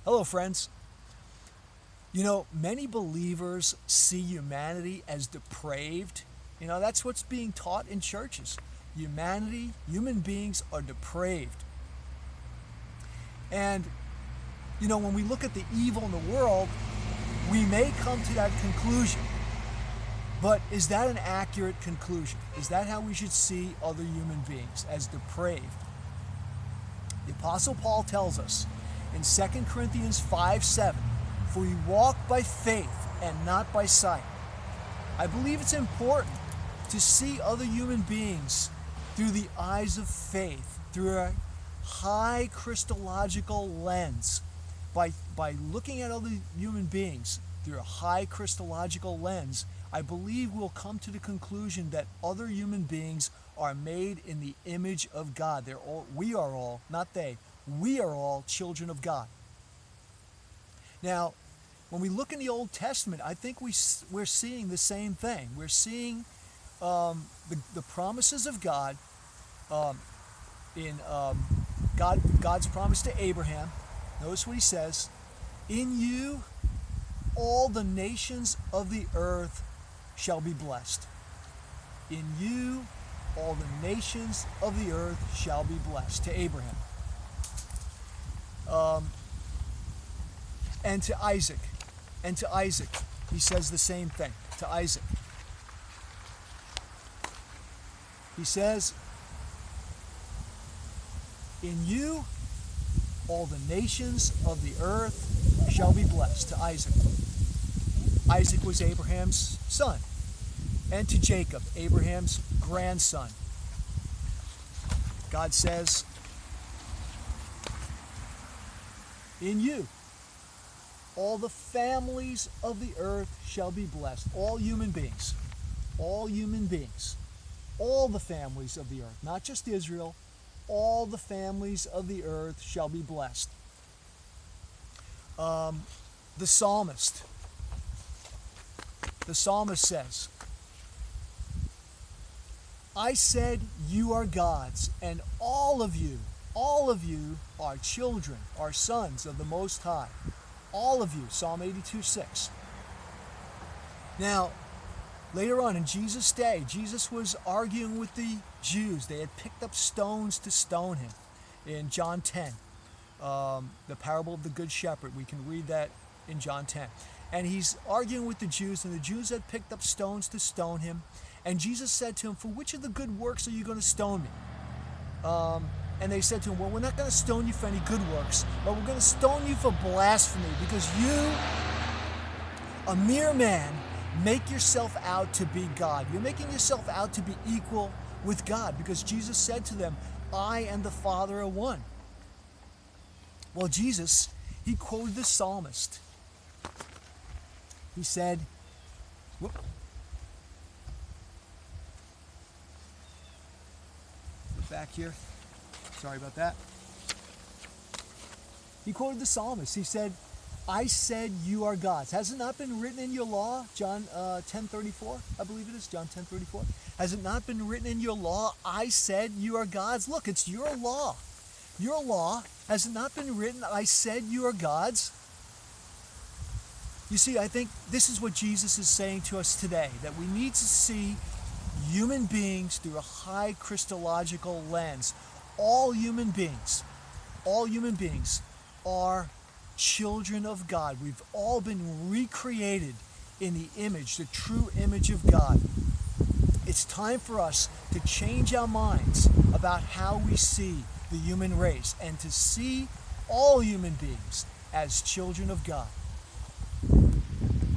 Hello, friends. Many believers see humanity as depraved. That's what's being taught in churches. Human beings are depraved. And, when we look at the evil in the world, we may come to that conclusion. But is that an accurate conclusion? Is that how we should see other human beings, as depraved? The Apostle Paul tells us in 2 Corinthians 5:7, "For we walk by faith and not by sight." I believe it's important to see other human beings through the eyes of faith, through a high Christological lens. By looking at other human beings through a high Christological lens, I believe we'll come to the conclusion that other human beings are made in the image of God. We are all, not they, we are all children of God. Now, when we look in the Old Testament, I think we're seeing the same thing. We're seeing the promises of God in God's promise to Abraham. Notice what he says: "In you all the nations of the earth shall be blessed." In you all the nations of the earth shall be blessed, to Abraham. And to Isaac. He says the same thing to Isaac. He says, "In you all the nations of the earth shall be blessed," to Isaac. Isaac was Abraham's son. And to Jacob, Abraham's grandson. God says, "In you all the families of the earth shall be blessed." All human beings. All the families of the earth. Not just Israel. All the families of the earth shall be blessed. The psalmist says, "I said you are gods, and all of you are children, are sons of the Most High." All of you, Psalm 82:6. Now, later on in Jesus' day, Jesus was arguing with the Jews. They had picked up stones to stone him. In John 10, the parable of the Good Shepherd, we can read that in John 10. And he's arguing with the Jews, and the Jews had picked up stones to stone him. And Jesus said to him, "For which of the good works are you going to stone me?" And they said to him, "Well, we're not going to stone you for any good works, but we're going to stone you for blasphemy, because you, a mere man, make yourself out to be God. You're making yourself out to be equal with God," because Jesus said to them, "I and the Father are one." Well, Jesus, he quoted the psalmist. He said, back here. Sorry about that. He quoted the psalmist. He said, "I said you are gods. Has it not been written in your law?" John 10:34, I believe it is, John 10:34. "Has it not been written in your law, I said you are gods?" Look, it's your law. Your law. Has it not been written, "I said you are gods"? You see, I think this is what Jesus is saying to us today, that we need to see human beings through a high Christological lens. All human beings are children of God. We've all been recreated in the image, the true image of God. It's time for us to change our minds about how we see the human race and to see all human beings as children of God.